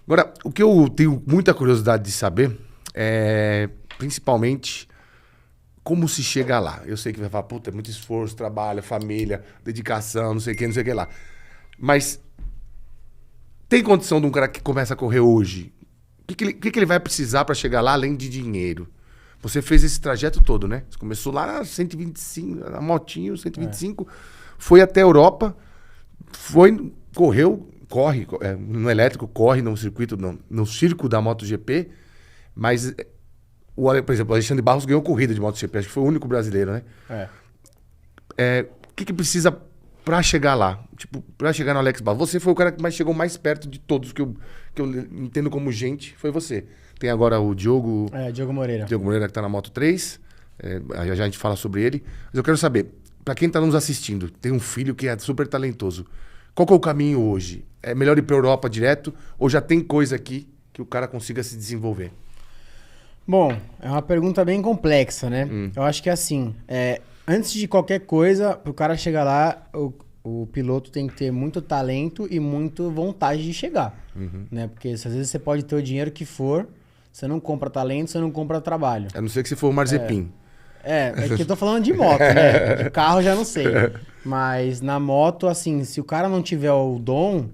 Agora, o que eu tenho muita curiosidade de saber é, principalmente, como se chega lá. Eu sei que vai falar, puta, é muito esforço, trabalho, família, dedicação, não sei o que lá. Mas tem condição de um cara que começa a correr hoje? O que ele vai precisar para chegar lá, além de dinheiro? Você fez esse trajeto todo, né? Você começou lá na 125, na motinho, 125, foi até a Europa, corre no elétrico, corre no circuito, no circo da MotoGP, mas, por exemplo, o Alexandre Barros ganhou corrida de MotoGP, acho que foi o único brasileiro, né? O que precisa pra chegar lá? Tipo, pra chegar no Alex Barros. Você foi o cara que chegou mais perto de todos que eu entendo como gente, foi você. Tem agora o Diogo... Diogo Moreira. Diogo Moreira que tá na Moto 3. Já a gente fala sobre ele. Mas eu quero saber, pra quem tá nos assistindo, tem um filho que é super talentoso. Qual que é o caminho hoje? É melhor ir pra Europa direto ou já tem coisa aqui que o cara consiga se desenvolver? Bom, é uma pergunta bem complexa, né? Eu acho que assim, antes de qualquer coisa, pro cara chegar lá, o piloto tem que ter muito talento e muita vontade de chegar, né? Porque às vezes você pode ter o dinheiro que for, você não compra talento, você não compra trabalho. A não ser que se for o Marzepin. É que eu tô falando de moto, né? De carro eu já não sei. Mas na moto, assim, se o cara não tiver o dom,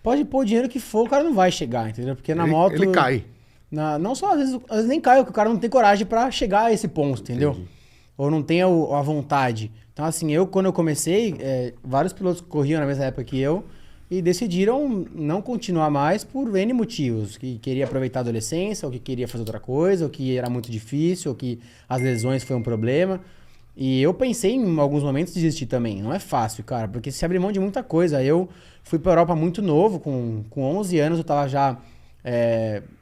pode pôr o dinheiro que for, o cara não vai chegar, entendeu? Porque na moto... Ele cai. Não só, às vezes nem cai, porque o cara não tem coragem pra chegar a esse ponto, entendeu? Entendi. Ou não tem a vontade. Então, assim, quando eu comecei, vários pilotos corriam na mesma época que eu e decidiram não continuar mais por N motivos. Que queria aproveitar a adolescência, ou que queria fazer outra coisa, ou que era muito difícil, ou que as lesões foi um problema. E eu pensei em alguns momentos desistir também. Não é fácil, cara, porque se abre mão de muita coisa. Eu fui pra Europa muito novo, com 11 anos eu tava já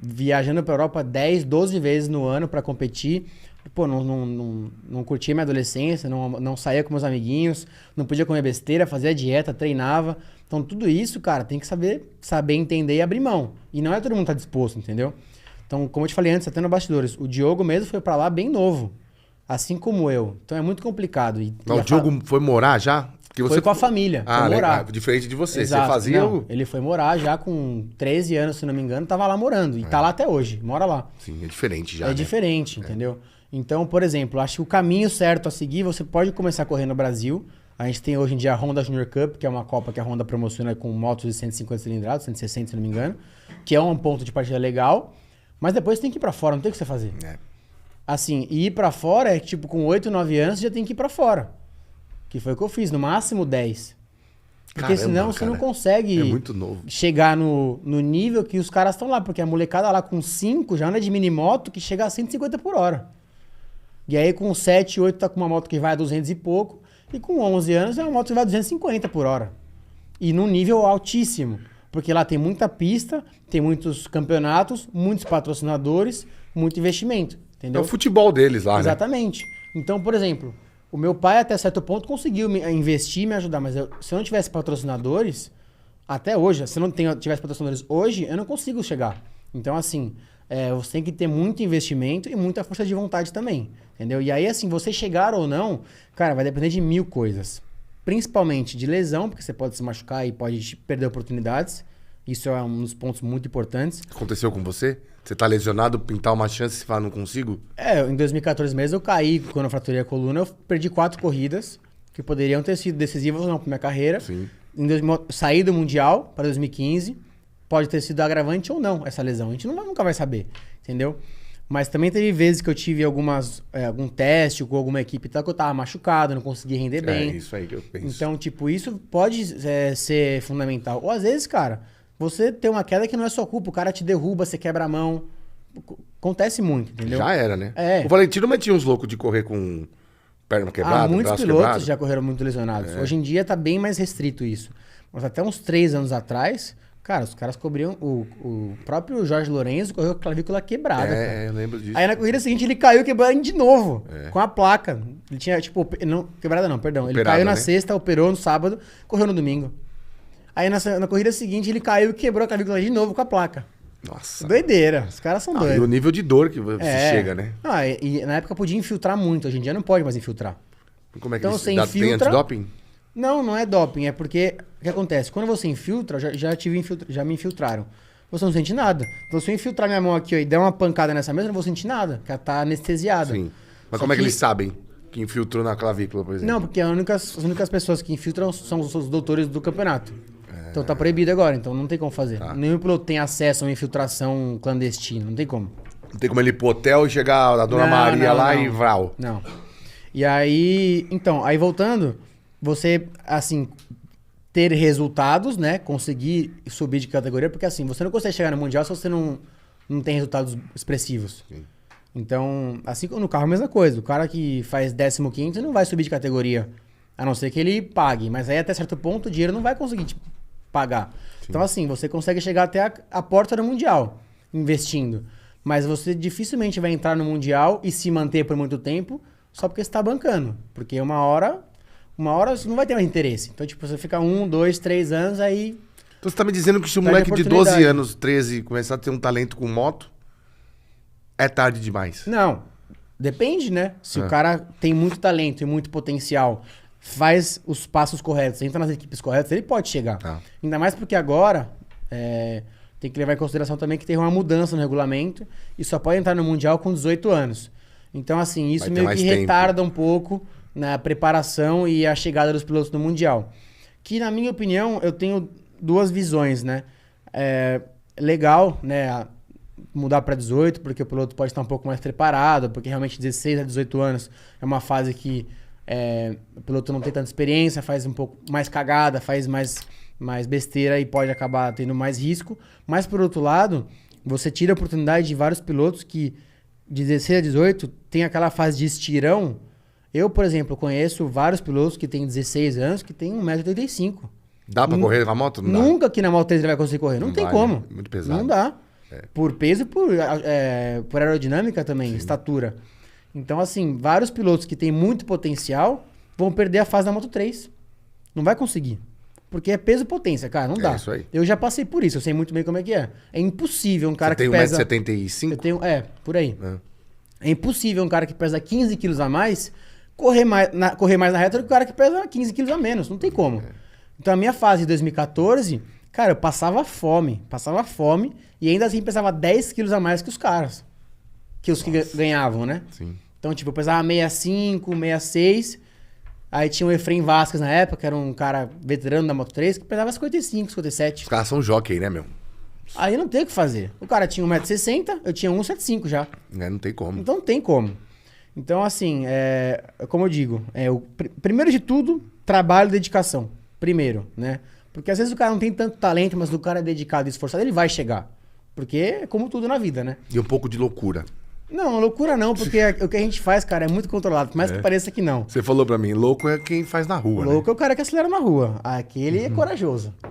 viajando pra Europa 10, 12 vezes no ano pra competir. Pô, não curtia minha adolescência, não saía com meus amiguinhos, não podia comer besteira, fazia dieta, treinava. Então tudo isso, cara, tem que saber entender e abrir mão. E não é todo mundo tá disposto, entendeu? Então, como eu te falei antes, até no bastidores, o Diogo mesmo foi pra lá bem novo, assim como eu. Então é muito complicado. Mas o Diogo foi morar já? Porque foi com a família, foi morar. Legal, diferente de você. Exato. Você fazia... Não, ele foi morar já com 13 anos, se não me engano, tava lá morando. E tá lá até hoje, mora lá. Sim, é diferente já, É diferente, entendeu? Então, por exemplo, acho que o caminho certo a seguir, você pode começar a correr no Brasil. A gente tem hoje em dia a Honda Junior Cup, que é uma Copa que a Honda promociona com motos de 150 cilindradas, 160 se não me engano, que é um ponto de partida legal, mas depois tem que ir pra fora, não tem o que você fazer. Assim, e ir pra fora é tipo com 8, 9 anos você já tem que ir pra fora. Que foi o que eu fiz, no máximo 10. Porque senão você não consegue muito novo. Chegar no nível que os caras estão lá, porque a molecada lá com 5 já anda de minimoto que chega a 150 por hora. E aí com 7, 8 tá com uma moto que vai a 200 e pouco, e com 11 anos é uma moto que vai a 250 por hora. E num nível altíssimo, porque lá tem muita pista, tem muitos campeonatos, muitos patrocinadores, muito investimento, entendeu? É o futebol deles lá, Exatamente. Então, por exemplo, o meu pai até certo ponto conseguiu investir e me ajudar, mas se eu não tivesse patrocinadores, até hoje, se eu não tivesse patrocinadores hoje, eu não consigo chegar. Então, assim, você tem que ter muito investimento e muita força de vontade também, entendeu? E aí, assim, você chegar ou não, cara, vai depender de 1000 coisas. Principalmente de lesão, porque você pode se machucar e pode perder oportunidades. Isso é um dos pontos muito importantes. Aconteceu com você? Você tá lesionado, pintar uma chance e falar, não consigo? Em 2014 mesmo eu caí quando eu fraturei a coluna. Eu perdi 4 corridas que poderiam ter sido decisivas ou não pra minha carreira. Sim. Saí do Mundial para 2015. Pode ter sido agravante ou não essa lesão. A gente nunca vai saber, entendeu? Mas também teve vezes que eu tive algum teste com alguma equipe que eu tava machucado, não conseguia render bem. É isso aí que eu penso. Então, tipo, isso pode ser fundamental. Ou às vezes, cara, você tem uma queda que não é sua culpa, o cara te derruba, você quebra a mão. Acontece muito, entendeu? Já era, né? O Valentino metia uns loucos de correr com perna quebrada, muitos braço pilotos quebrado. já correram muito lesionados. Hoje em dia tá bem mais restrito isso. Mas até uns 3 anos atrás, cara, os caras cobriam... O próprio Jorge Lorenzo correu com a clavícula quebrada, cara. Eu lembro disso. Aí na corrida seguinte ele caiu quebrando de novo, com a placa. Ele tinha, tipo... quebrada não, perdão. Ele caiu na sexta, operou no sábado, correu no domingo. Aí na corrida seguinte ele caiu e quebrou a clavícula de novo com a placa. Nossa. Doideira. Os caras são doidos. E o nível de dor que você chega, né? E na época podia infiltrar muito. Hoje em dia não pode mais infiltrar. Como é que então, isso? você Tem infiltra... antidoping? Não é doping. É porque... O que acontece? Quando você infiltra... Já me infiltraram. você não sente nada. Então, se eu infiltrar minha mão aqui ó, e der uma pancada nessa mesa, eu não vou sentir nada, porque ela tá anestesiada. Sim. Mas Só como é que eles sabem que infiltrou na clavícula, por exemplo? Não, porque as únicas pessoas que infiltram são os doutores do campeonato. Então tá proibido agora, então não tem como fazer. Tá. Nenhum piloto tem acesso a uma infiltração clandestina, não tem como. Não tem como ele ir pro hotel e chegar a Dona Maria lá e vral. Não. E aí, então, aí voltando, você, assim, ter resultados, né? Conseguir subir de categoria, porque assim, você não consegue chegar no Mundial se você não tem resultados expressivos. Sim. Então, assim como no carro, a mesma coisa. O cara que faz 15º não vai subir de categoria, a não ser que ele pague. Mas aí, até certo ponto, o dinheiro não vai conseguir te pagar. Sim. Então, assim, você consegue chegar até a porta do Mundial, investindo. Mas você dificilmente vai entrar no Mundial e se manter por muito tempo só porque você está bancando. Porque uma hora você não vai ter mais interesse. Então, tipo, você fica 1, 2, 3 anos, aí... Então você tá me dizendo que se um moleque de 12 anos, 13, começar a ter um talento com moto, é tarde demais? Não. Depende, né? Se o cara tem muito talento e muito potencial, faz os passos corretos, entra nas equipes corretas, ele pode chegar. Ainda mais porque agora... tem que levar em consideração também que teve uma mudança no regulamento e só pode entrar no Mundial com 18 anos. Então, assim, isso meio que retarda um pouco na preparação e a chegada dos pilotos no Mundial. Que, na minha opinião, eu tenho duas visões, né? Legal, né? Mudar para 18, porque o piloto pode estar um pouco mais preparado, porque realmente 16 a 18 anos é uma fase que o piloto não tem tanta experiência, faz um pouco mais cagada, faz mais besteira e pode acabar tendo mais risco. Mas, por outro lado, você tira a oportunidade de vários pilotos que, de 16 a 18, tem aquela fase de estirão. Eu, por exemplo, conheço vários pilotos que têm 16 anos que têm 1,85 m. Dá pra correr com a moto? Não Nunca que na Moto 3 ele vai conseguir correr. Não tem como. Né? Muito pesado. Não dá. Por peso e por aerodinâmica também, sim, estatura. Então, assim, vários pilotos que têm muito potencial vão perder a fase da Moto 3. Não vai conseguir. Porque é peso e potência, cara, não dá. Isso aí. Eu já passei por isso, eu sei muito bem como é que é. É impossível um cara que pesa... Você tem 1,75 m? Eu tenho, por aí. É impossível um cara que pesa 15 quilos a mais correr mais na reta do que o cara que pesa 15 quilos a menos. Não tem como. Então, a minha fase de 2014, cara, eu passava fome. E ainda assim pesava 10 quilos a mais que os caras. Que os que ganhavam, né? Sim. Então, tipo, eu pesava 65, 66... Aí tinha o Efraim Vasquez na época, que era um cara veterano da Moto 3, que pesava 55, 57. Os caras são jockey, né, meu? Aí não tem o que fazer. O cara tinha 1,60 m, eu tinha 1,75 já. Não tem como. Então não tem como. Então, assim, como eu digo, primeiro de tudo, trabalho e dedicação. Primeiro, né? Porque às vezes o cara não tem tanto talento, mas o cara é dedicado e esforçado, ele vai chegar. Porque é como tudo na vida, né? E um pouco de loucura. Não, loucura não, porque o que a gente faz, cara, é muito controlado, por mais que pareça que não. Você falou pra mim, louco é quem faz na rua, louco é o cara que acelera na rua. Aquele é corajoso.